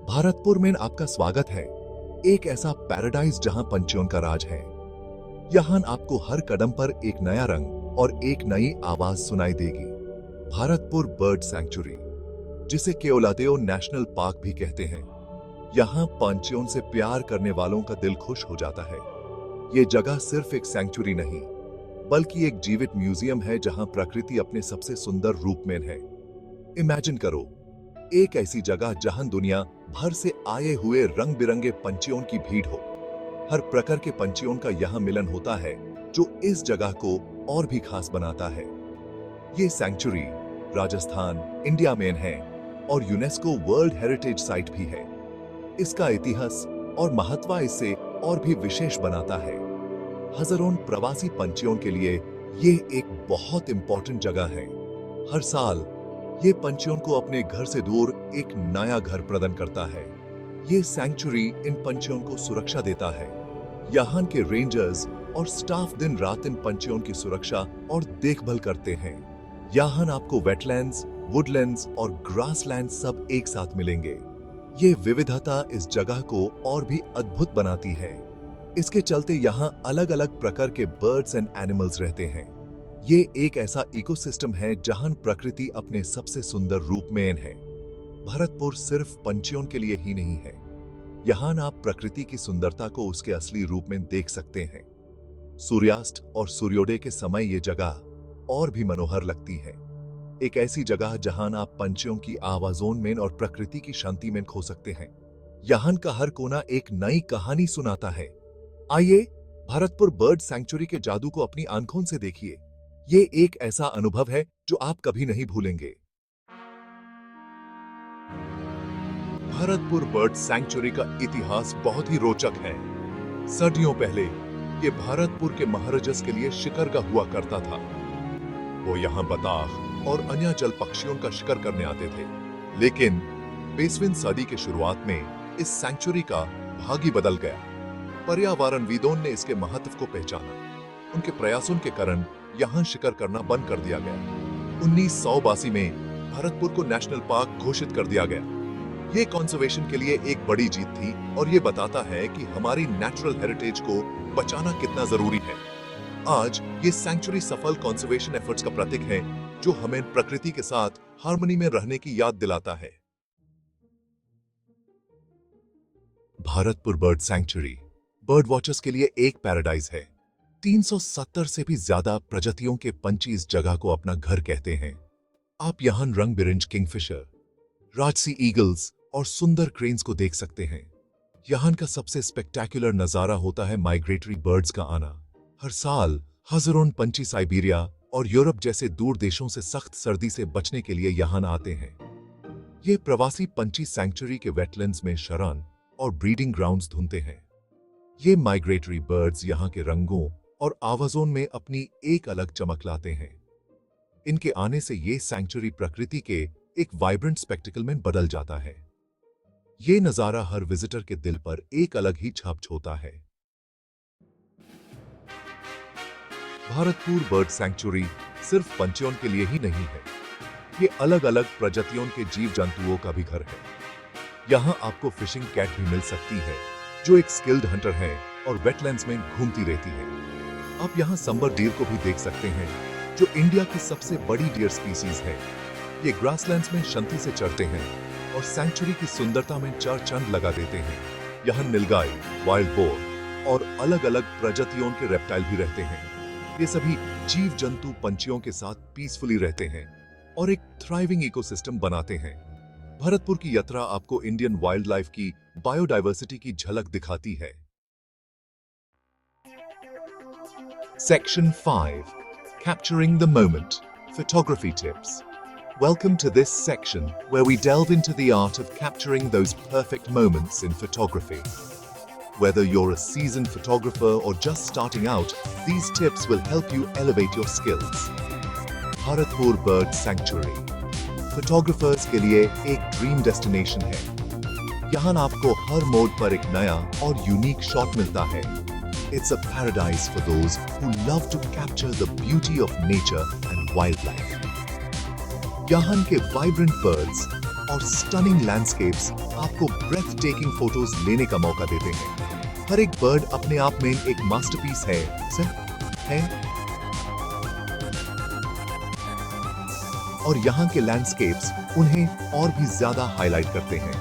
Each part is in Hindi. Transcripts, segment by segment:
भारतपुर में आपका स्वागत है। एक ऐसा पैराडाइज जहां पंछियों का राज है। यहां आपको हर कदम पर एक नया रंग और एक नई आवाज सुनाई देगी। भारतपुर बर्ड सैंक्चुरी, जिसे केवलादेव नेशनल पार्क भी कहते हैं, यहां पंछियों से प्यार करने वालों का दिल खुश हो जाता है। ये जगह सिर्फ एक सैंक्चुरी नहीं, बल्कि एक जीवित म्यूजियम है जहां प्रकृति अपने सबसे सुंदर रूप में है। इमेजिन करो, एक ऐसी जगह जहां दुनिया भर से आए हुए रंग बिरंगे पंछियों की भीड़ हो। हर प्रकार के पंछियों का यहां मिलन होता है, जो इस जगह को और भी खास बनाता है। ये सैंक्चुरी राजस्थान, इंडिया में है और यूनेस्को वर्ल्ड हेरिटेज साइट भी है। इसका इतिहास और महत्व इसे और भी विशेष बनाता है। हजारों प्रवासी पंछियों के लिए ये एक बहुत इंपॉर्टेंट जगह है। हर साल ये पंछियों को अपने घर से दूर एक नया घर प्रदान करता है। ये सैंक्चुरी इन पंछियों को सुरक्षा देता है। यहाँ के रेंजर्स और स्टाफ दिन रात इन पंछियों की सुरक्षा और देखभाल करते हैं। यहाँ आपको वेटलैंड्स, वुडलैंड्स और ग्रासलैंड सब एक साथ मिलेंगे। ये विविधता इस जगह को और भी अद्भुत बनाती है। इसके चलते यहाँ अलग अलग प्रकार के बर्ड्स एंड एनिमल्स रहते हैं। ये एक ऐसा इकोसिस्टम है जहां प्रकृति अपने सबसे सुंदर रूप में है। भरतपुर सिर्फ पंछियों के लिए ही नहीं है। यहां आप प्रकृति की सुंदरता को उसके असली रूप में देख सकते हैं। सूर्यास्त और सूर्योदय के समय ये जगह और भी मनोहर लगती है। एक ऐसी जगह जहां आप पंछियों की आवाजों में और प्रकृति की शांति में खो सकते हैं। यहां का हर कोना एक नई कहानी सुनाता है। आइए भरतपुर बर्ड सैंक्चुरी के जादू को अपनी आंखों से देखिए। ये एक ऐसा अनुभव है जो आप कभी नहीं भूलेंगे। भरतपुर बर्ड सैंक्चुरी का इतिहास बहुत ही रोचक है। सदियों पहले ये भरतपुर के महाराजस के लिए शिकारगाह हुआ करता था। वो यहाँ बतख और अन्य जल पक्षियों का शिकार करने आते थे। लेकिन 20वीं सदी के शुरुआत में इस सैंक्चुरी का भाग्य बदल गया। पर्यावरणविदों ने इसके महत्व को पहचाना। उनके प्रयासों के कारण यहाँ शिकार करना बंद कर दिया गया। 1982 में भरतपुर को नेशनल पार्क घोषित कर दिया गया। ये कंजर्वेशन के लिए एक बड़ी जीत थी और ये बताता है कि हमारी नेचुरल हेरिटेज को बचाना कितना जरूरी है। आज ये सैंक्चुरी सफल कंजर्वेशन एफर्ट्स का प्रतीक है, जो हमें प्रकृति के साथ हार्मनी में रहने की याद दिलाता है। Bharatpur bird sanctuary bird watchers के लिए एक पैराडाइज है। 370 से भी ज्यादा प्रजातियों के पंछी इस जगह को अपना घर कहते हैं। आप यहां रंग बिरंगे किंगफिशर, राजसी ईगल्स और सुंदर क्रेन्स को देख सकते हैं। यहां का सबसे स्पेक्टेक्युलर नजारा होता है माइग्रेटरी बर्ड्स का आना। हर साल हजारों पंछी साइबेरिया और यूरोप जैसे दूर देशों से सख्त सर्दी से बचने के लिए यहां आते हैं। ये प्रवासी पंछी सैंक्चुरी के वेटलैंड्स में शरण और ब्रीडिंग ग्राउंड्स ढूंढते हैं। ये माइग्रेटरी बर्ड्स यहां के रंगों और आवाजों में अपनी एक अलग चमक लाते हैं। इनके आने से ये सैंक्चुरी प्रकृति के एक वाइब्रेंट स्पेक्टिकल में बदल जाता है। ये नजारा हर विजिटर के दिल पर एक अलग ही छाप छोड़ता है। भारतपुर बर्ड सैंक्चुरी सिर्फ पंछियों के लिए ही नहीं है। ये अलग अलग प्रजातियों के जीव जंतुओं का भी घर है। यहाँ आपको फिशिंग कैट भी मिल सकती है, जो एक स्किल्ड हंटर है और वेटलैंड्स में घूमती रहती है। आप यहाँ संबर डीर को भी देख सकते हैं, जो इंडिया की सबसे बड़ी डियर स्पीसीज है। ये ग्रासलैंड्स में शांति से चरते हैं और सैंक्चुरी की सुंदरता में चार चांद लगा देते हैं। यहाँ नीलगाय, वाइल्ड बोर और अलग अलग प्रजातियों के रेप्टाइल भी रहते हैं। ये सभी जीव जंतु पंछियों के साथ पीसफुली रहते हैं और एक थ्राइविंग इकोसिस्टम बनाते हैं। भरतपुर की यात्रा आपको इंडियन वाइल्ड लाइफ की बायोडाइवर्सिटी की झलक दिखाती है। Section 5. Capturing the Moment. Photography Tips. Welcome to this section where we delve into the art of capturing those perfect moments in photography. Whether you're a seasoned photographer or just starting out, these tips will help you elevate your skills. Bharatpur Bird Sanctuary. Photographers के लिए एक ड्रीम डेस्टिनेशन है। यहाँ आपको हर मोड पर एक नया और यूनिक शॉट मिलता है। It's a paradise for those who love to capture the beauty of nature and wildlife. यहाँ के vibrant birds, और स्टनिंग लैंडस्केप्स आपको ब्रेथ टेकिंग फोटोज लेने का मौका देते हैं। हर एक बर्ड अपने आप में एक मास्टरपीस है और यहाँ के लैंडस्केप्स उन्हें और भी ज्यादा हाईलाइट करते हैं।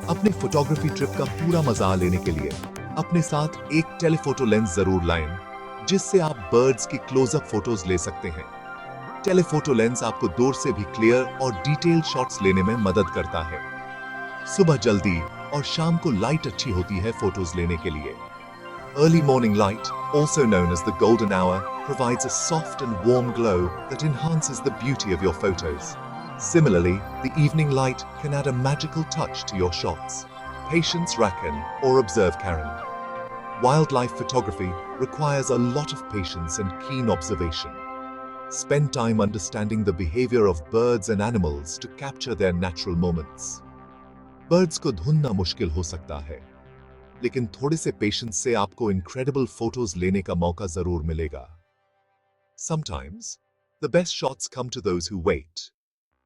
अपने फोटोग्राफी ट्रिप का पूरा मजा लेने के लिए अपने साथ एक टेलीफोटो लेंस जरूर लाएं, जिससे आप बर्ड्स की क्लोजअप फोटोज ले सकते हैं। टेलीफोटो लेंस आपको दूर से भी क्लियर और डिटेल्ड शॉट्स लेने में मदद करता है। सुबह जल्दी और शाम को लाइट अच्छी होती है फोटोज लेने के लिए। Early morning light, also known as the golden hour, provides a soft and warm glow that enhances the beauty of your photos. Similarly, the evening light can add a magical touch to your shots. Patience Rakan or observe Karen. Wildlife photography requires a lot of patience and keen observation. Spend time understanding the behavior of birds and animals to capture their natural moments. Birds को ढूंढना मुश्किल हो सकता है, लेकिन थोड़े से पेशेंस से आपको इनक्रेडिबल फोटोज लेने का मौका जरूर मिलेगा। Sometimes, the best shots come to those who wait.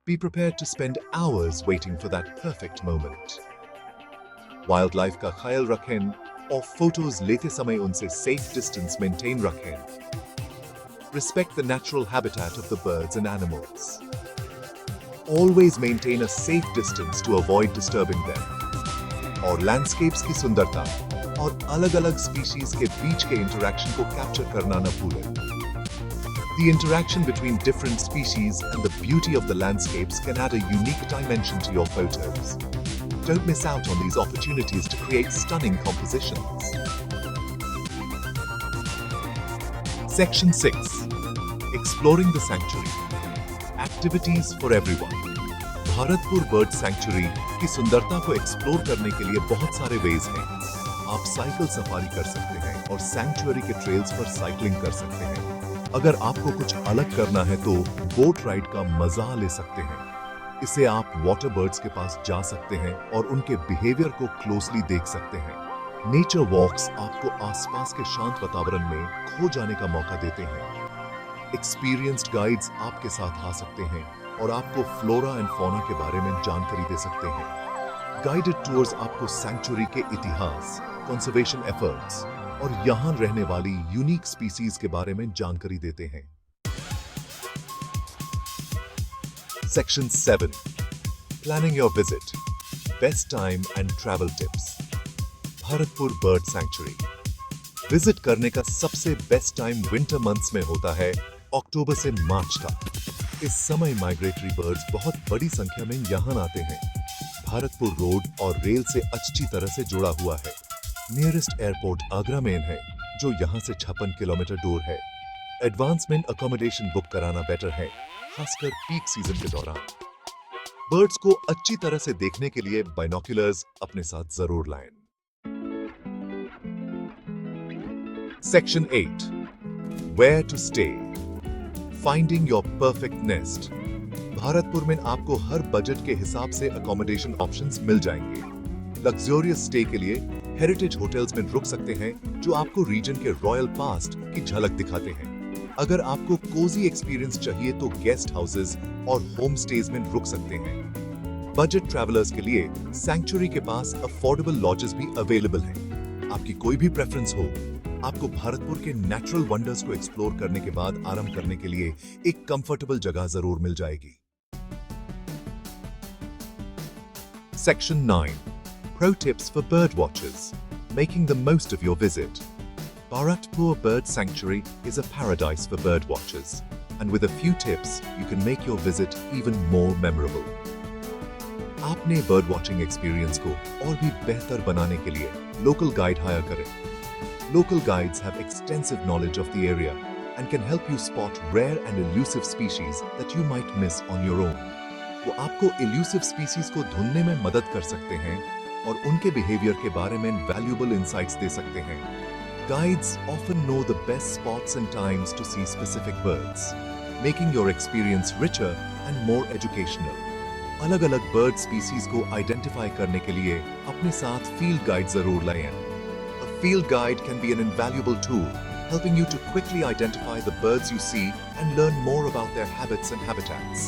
Be prepared to spend hours waiting for that perfect moment. Wildlife का ख्याल रखें और फोटोज लेते समय उनसे safe distance maintain रखें. Respect the natural habitat of the birds and animals. Always maintain a safe distance to avoid disturbing them. और लैंडस्केप्स की सुंदरता और अलग-अलग स्पीशीज के बीच के इंटरैक्शन को कैप्चर करना न भूलें। The interaction between different species and the beauty of the landscapes can add a unique dimension to your photos. Don't miss out on these opportunities to create stunning compositions. Section 6. Exploring the Sanctuary. Activities for everyone. Bharatpur bird sanctuary की सुंदरता को एक्सप्लोर करने के लिए बहुत सारे वेज हैं। आप साइकिल सफारी कर सकते हैं और सैंक्चुरी के ट्रेल्स पर साइकिलिंग कर सकते हैं। अगर आपको कुछ अलग करना है तो बोट राइड का मजा ले सकते हैं। इससे आप वाटर बर्ड्स के पास जा सकते हैं और उनके बिहेवियर को क्लोजली देख सकते हैं। नेचर वॉक्स आपको आसपास के शांत वातावरण में खो जाने का मौका देते हैं। एक्सपीरियंस्ड गाइड्स आपके साथ आ सकते हैं और आपको फ्लोरा एंड फौना के बारे में जानकारी दे सकते हैं। गाइडेड टूर्स आपको सैंक्चुरी के इतिहास, कंजर्वेशन एफर्ट्स और यहाँ रहने वाली यूनिक स्पीसीज के बारे में जानकारी देते हैं। Section 7. Planning your visit. Best time and travel tips. Bharatpur bird sanctuary visit करने का सबसे बेस्ट टाइम विंटर मंथ्स में होता है, अक्टूबर से मार्च का। इस समय माइग्रेटरी बर्ड्स बहुत बड़ी संख्या में यहाँ आते हैं। भारतपुर रोड और रेल से अच्छी तरह से जुड़ा हुआ है। नियरेस्ट एयरपोर्ट आगरा मेन है, जो यहाँ से 56 किलोमीटर दूर है। एडवांसमेंट अकोमोडेशन बुक कराना बेटर है, खासकर पीक सीजन के दौरान। बर्ड्स को अच्छी तरह से देखने के लिए बाइनोक्यूलर्स अपने साथ जरूर लाएं। Section 8. Where to stay. Finding your perfect nest. Bharatpur में आपको हर बजट के हिसाब से अकोमोडेशन ऑप्शंस मिल जाएंगे। लग्जरियस स्टे के लिए हेरिटेज होटल्स में रुक सकते हैं, जो आपको रीजन के रॉयल पास्ट की झलक दिखाते हैं। अगर आपको कोजी एक्सपीरियंस चाहिए तो गेस्ट हाउसेस और होम स्टेज में रुक सकते हैं। बजट ट्रैवलर्स के लिए सैंक्चुरी के पास अफोर्डेबल लॉजेस भी अवेलेबल हैं। आपकी कोई भी प्रेफरेंस हो, आपको भारतपुर के नेचुरल वंडर्स को एक्सप्लोर करने के बाद आराम करने के लिए एक कंफर्टेबल जगह जरूर मिल जाएगी। Section 9. Pro tips for bird watchers. Making the most of your visit. Bharatpur Bird Sanctuary is a paradise for bird watchers, and with a few tips, you can make your visit even more memorable. आपने बर्ड वॉचिंग एक्सपीरियंस को और भी बेहतर बनाने के लिए लोकल गाइड हायर करें। Local guides have extensive knowledge of the area and can help you spot rare and elusive species that you might miss on your own. वो आपको elusive species को ढूंढने में मदद कर सकते हैं और उनके behavior के बारे में valuable insights दे सकते हैं। Guides often know the best spots and times to see specific birds, making your experience richer and more educational. अलग-अलग bird species को identify करने के लिए अपने साथ field guide जरूर लाएं। Field guide can be an invaluable tool, helping you to quickly identify the birds you see and learn more about their habits and habitats.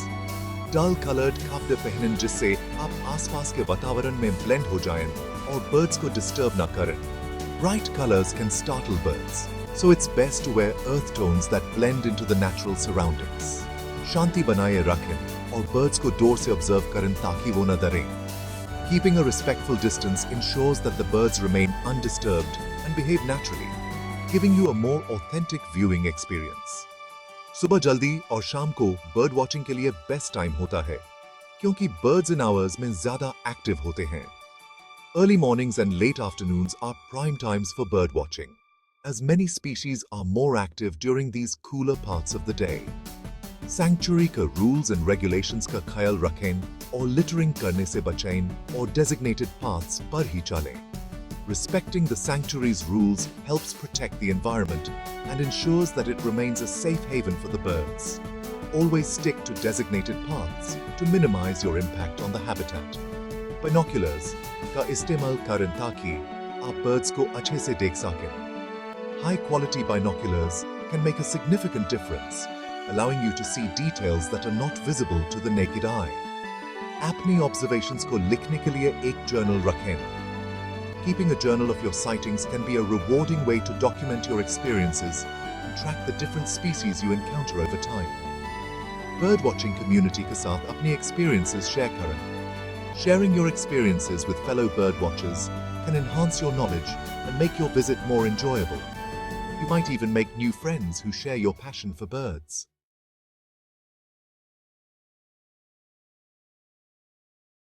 Dull coloured कपड़े पहनें जिससे आप आसपास के वातावरण में ब्लेंड हो जाएं और बर्ड्स को डिस्टर्ब ना करें। Bright colors can startle birds, so it's best to wear earth tones that blend into the natural surroundings. शांति बनाए रखें और birds को दूर से observe करें ताकि वो न डरें। Keeping a respectful distance ensures that the birds remain undisturbed and behave naturally, giving you a more authentic viewing experience. सुबह जल्दी और शाम को बर्ड वॉचिंग के लिए बेस्ट टाइम होता है क्योंकि बर्ड्स इन आवर्स में ज्यादा एक्टिव होते हैं। Early mornings and late afternoons are prime times for bird watching, as many species are more active during these cooler parts of the day. Sanctuary का rules and regulations का ख्याल रखें और littering करने से बचें और designated paths पर ही चलें. Respecting the sanctuary's rules helps protect the environment and ensures that it remains a safe haven for the birds. Always stick to designated paths to minimize your impact on the habitat. Binoculars का इस्तेमाल करें ताकि आप birds को अच्छे से देख सकें. High quality binoculars can make a significant difference, allowing you to see details that are not visible to the naked eye. अपनी observations को लिखने के लिए एक journal रखें. Keeping a journal of your sightings can be a rewarding way to document your experiences and track the different species you encounter over time. Birdwatching community के साथ अपनी experiences share करें. Sharing your experiences with fellow birdwatchers can enhance your knowledge and make your visit more enjoyable. You might even make new friends who share your passion for birds.